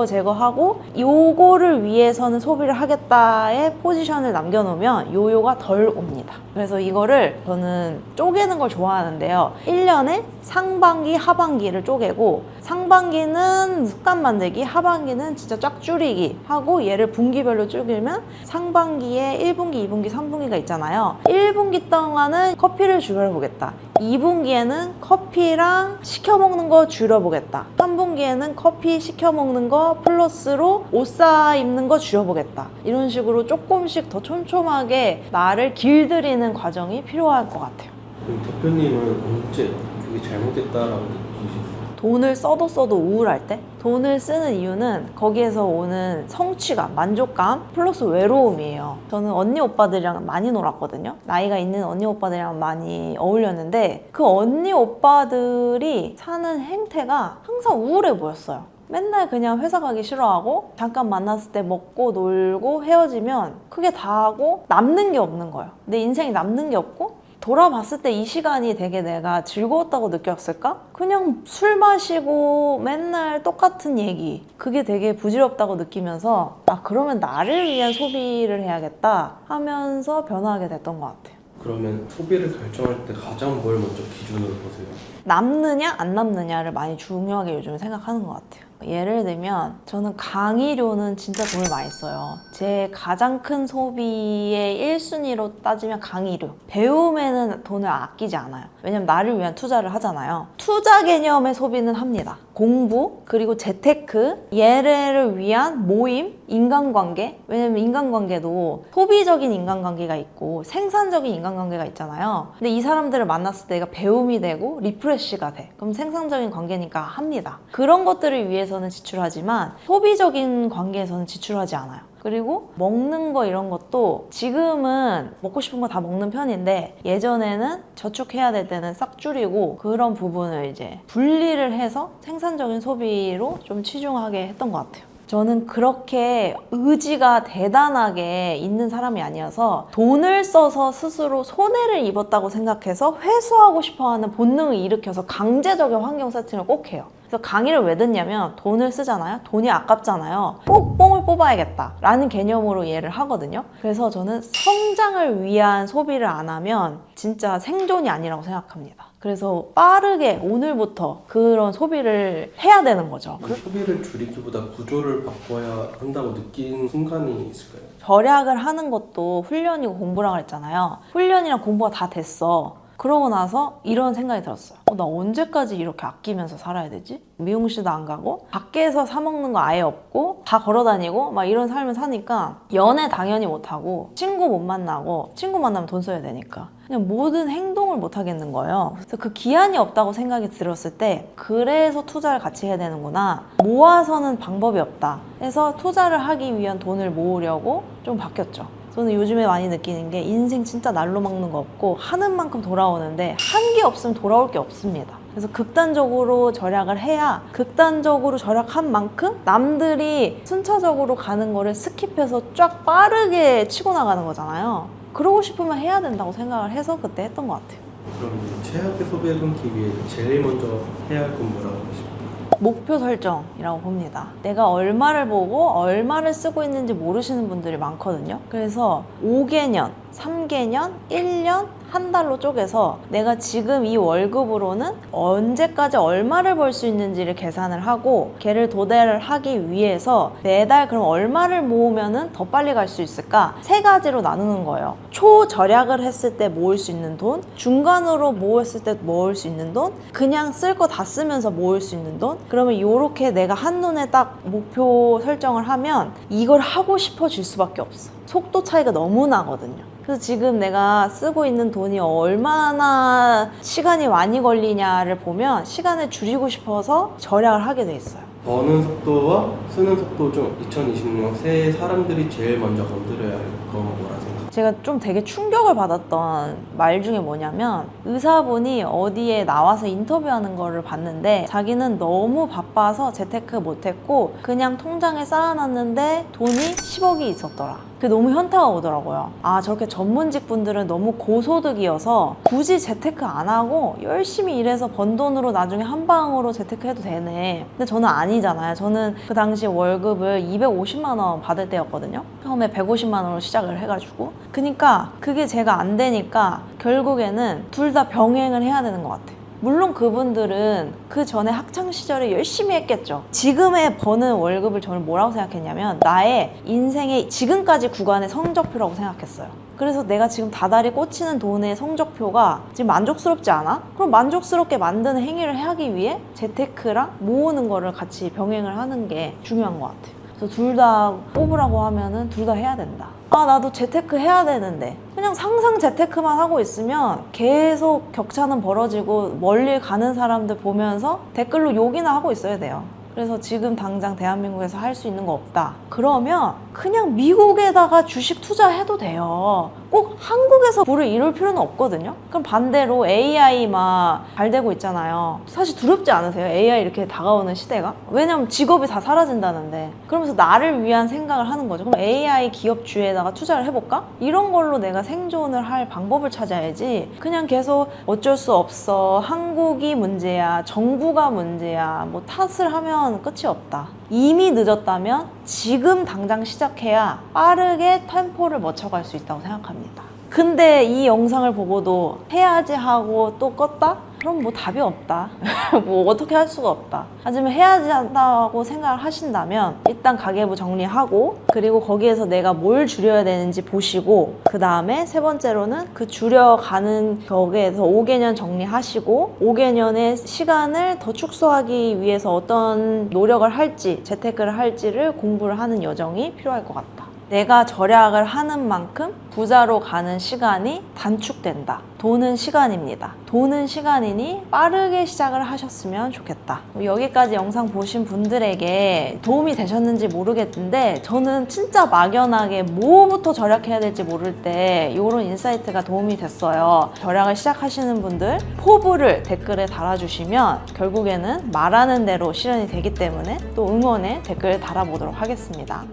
제거하고 요거를 위해서는 소비를 하겠다의 포지션을 남겨놓으면 요요가 덜 옵니다. 그래서 이거를 저는 쪼개는 걸 좋아하는데요. 1년에 상반기, 하반기를 쪼개고 상반기는 습관 만들기, 하반기는 진짜 쫙 줄이기 하고 얘를 분기별로 쪼개면 상반기에 1분기, 2분기, 3분기가 있잖아요. 1분기 동안은 커피를 줄여보겠다. 2분기에는 커피랑 시켜 먹는 거 줄여보겠다. 3분기에는 커피 시켜 먹는 거 플러스로 옷 사 입는 거 줄여보겠다. 이런 식으로 조금씩 더 촘촘하게 나를 길들이는 과정이 필요할 것 같아요. 그럼 대표님은 언제 그게 잘못됐다라고 느끼셨어요? 돈을 써도 우울할 때? 돈을 쓰는 이유는 거기에서 오는 성취감, 만족감 플러스 외로움이에요. 저는 언니 오빠들이랑 많이 놀았거든요. 나이가 있는 언니 오빠들이랑 많이 어울렸는데 그 언니 오빠들이 사는 행태가 항상 우울해 보였어요. 맨날 그냥 회사 가기 싫어하고 잠깐 만났을 때 먹고 놀고 헤어지면 그게 다 하고 남는 게 없는 거예요. 내 인생에 남는 게 없고 돌아봤을 때 이 시간이 되게 내가 즐거웠다고 느꼈을까? 그냥 술 마시고 맨날 똑같은 얘기 그게 되게 부질없다고 느끼면서 아 그러면 나를 위한 소비를 해야겠다 하면서 변화하게 됐던 것 같아요. 그러면 소비를 결정할 때 가장 뭘 먼저 기준으로 보세요? 남느냐 안 남느냐를 많이 중요하게 요즘 생각하는 것 같아요. 예를 들면 저는 강의료는 진짜 돈을 많이 써요. 제 가장 큰 소비의 1순위로 따지면 강의료. 배움에는 돈을 아끼지 않아요. 왜냐면 나를 위한 투자를 하잖아요. 투자 개념의 소비는 합니다. 공부, 그리고 재테크, 얘를 위한 모임, 인간관계. 왜냐면 인간관계도 소비적인 인간관계가 있고 생산적인 인간관계가 있잖아요. 근데 이 사람들을 만났을 때 내가 배움이 되고 리프레시가 돼. 그럼 생산적인 관계니까 합니다. 그런 것들을 위해서는 지출하지만 소비적인 관계에서는 지출하지 않아요. 그리고 먹는 거 이런 것도 지금은 먹고 싶은 거 다 먹는 편인데 예전에는 저축해야 될 때는 싹 줄이고 그런 부분을 이제 분리를 해서 생산적인 소비로 좀 치중하게 했던 것 같아요. 저는 그렇게 의지가 대단하게 있는 사람이 아니어서 돈을 써서 스스로 손해를 입었다고 생각해서 회수하고 싶어하는 본능을 일으켜서 강제적인 환경 세팅을 꼭 해요. 그래서 강의를 왜 듣냐면 돈을 쓰잖아요. 돈이 아깝잖아요. 꼭 뽕을 뽑아야겠다 라는 개념으로 이해를 하거든요. 그래서 저는 성장을 위한 소비를 안 하면 진짜 생존이 아니라고 생각합니다. 그래서 빠르게 오늘부터 그런 소비를 해야 되는 거죠. 소비를 줄이기보다 구조를 바꿔야 한다고 느낀 순간이 있을까요? 절약을 하는 것도 훈련이고 공부라고 했잖아요. 훈련이랑 공부가 다 됐어. 그러고 나서 이런 생각이 들었어요. 나 언제까지 이렇게 아끼면서 살아야 되지? 미용실도 안 가고 밖에서 사 먹는 거 아예 없고 다 걸어 다니고 막 이런 삶을 사니까 연애 당연히 못하고 친구 못 만나고 친구 만나면 돈 써야 되니까 그냥 모든 행동을 못 하겠는 거예요. 그래서 그 기한이 없다고 생각이 들었을 때 그래서 투자를 같이 해야 되는구나. 모아서는 방법이 없다. 해서 투자를 하기 위한 돈을 모으려고 좀 바뀌었죠. 저는 요즘에 많이 느끼는 게 인생 진짜 날로 먹는 거 없고 하는 만큼 돌아오는데 한 게 없으면 돌아올 게 없습니다. 그래서 극단적으로 절약을 해야 극단적으로 절약한 만큼 남들이 순차적으로 가는 거를 스킵해서 쫙 빠르게 치고 나가는 거잖아요. 그러고 싶으면 해야 된다고 생각을 해서 그때 했던 것 같아요. 그럼 최악의 소비를 끊기 위해 제일 먼저 해야 할 건 뭐라고 보십니까? 목표 설정이라고 봅니다. 내가 얼마를 보고 얼마를 쓰고 있는지 모르시는 분들이 많거든요. 그래서 5개년, 3개년, 1년, 한 달로 쪼개서 내가 지금 이 월급으로는 언제까지 얼마를 벌 수 있는지를 계산을 하고 걔를 도달을 하기 위해서 매달 그럼 얼마를 모으면 더 빨리 갈 수 있을까? 3가지로 나누는 거예요. 초절약을 했을 때 모을 수 있는 돈, 중간으로 모았을 때 모을 수 있는 돈, 그냥 쓸 거 다 쓰면서 모을 수 있는 돈. 그러면 이렇게 내가 한눈에 딱 목표 설정을 하면 이걸 하고 싶어질 수밖에 없어. 속도 차이가 너무 나거든요. 그래서 지금 내가 쓰고 있는 돈이 얼마나 시간이 많이 걸리냐를 보면 시간을 줄이고 싶어서 절약을 하게 돼 있어요. 버는 속도와 쓰는 속도 중 2026년 새해 사람들이 제일 먼저 건드려야 할 건 뭐라 생각하세요? 제가 좀 되게 충격을 받았던 말 중에 뭐냐면 의사분이 어디에 나와서 인터뷰하는 거를 봤는데 자기는 너무 바빠서 재테크 못했고 그냥 통장에 쌓아놨는데 돈이 10억이 있었더라. 그게 너무 현타가 오더라고요. 아, 저렇게 전문직 분들은 너무 고소득이어서 굳이 재테크 안 하고 열심히 일해서 번 돈으로 나중에 한 방으로 재테크 해도 되네. 근데 저는 아니잖아요. 저는 그 당시 월급을 250만 원 받을 때였거든요. 처음에 150만 원으로 시작을 해가지고. 그러니까 그게 제가 안 되니까 결국에는 둘 다 병행을 해야 되는 것 같아요. 물론 그분들은 그 전에 학창 시절에 열심히 했겠죠. 지금의 버는 월급을 저는 뭐라고 생각했냐면 나의 인생의 지금까지 구간의 성적표라고 생각했어요. 그래서 내가 지금 다달이 꽂히는 돈의 성적표가 지금 만족스럽지 않아? 그럼 만족스럽게 만드는 행위를 하기 위해 재테크랑 모으는 거를 같이 병행을 하는 게 중요한 것 같아요. 그래서 둘 다 뽑으라고 하면은 둘 다 해야 된다. 아, 나도 재테크 해야 되는데 그냥 상상 재테크만 하고 있으면 계속 격차는 벌어지고 멀리 가는 사람들 보면서 댓글로 욕이나 하고 있어야 돼요. 그래서 지금 당장 대한민국에서 할 수 있는 거 없다. 그러면 그냥 미국에다가 주식 투자해도 돼요. 꼭 한국에서 부를 이룰 필요는 없거든요. 그럼 반대로 AI 막 잘 되고 있잖아요. 사실 두렵지 않으세요? AI 이렇게 다가오는 시대가? 왜냐면 직업이 다 사라진다는데. 그러면서 나를 위한 생각을 하는 거죠. 그럼 AI 기업주에다가 투자를 해볼까? 이런 걸로 내가 생존을 할 방법을 찾아야지. 그냥 계속 어쩔 수 없어. 한국이 문제야. 정부가 문제야. 뭐 탓을 하면 끝이 없다. 이미 늦었다면 지금 당장 시작해야 빠르게 템포를 맞춰갈 수 있다고 생각합니다. 근데 이 영상을 보고도 해야지 하고 또 껐다? 그럼 뭐 답이 없다. 뭐 어떻게 할 수가 없다. 하지만 해야지 한다고 생각을 하신다면 일단 가계부 정리하고 그리고 거기에서 내가 뭘 줄여야 되는지 보시고 그 다음에 세 번째로는 그 줄여가는 격에서 5개년 정리하시고 5개년의 시간을 더 축소하기 위해서 어떤 노력을 할지 재테크를 할지를 공부를 하는 여정이 필요할 것 같다. 내가 절약을 하는 만큼 부자로 가는 시간이 단축된다. 돈은 시간입니다. 돈은 시간이니 빠르게 시작을 하셨으면 좋겠다. 여기까지 영상 보신 분들에게 도움이 되셨는지 모르겠는데 저는 진짜 막연하게 뭐부터 절약해야 될지 모를 때 이런 인사이트가 도움이 됐어요. 절약을 시작하시는 분들 포부를 댓글에 달아주시면 결국에는 말하는 대로 실현이 되기 때문에 또 응원의 댓글을 달아보도록 하겠습니다.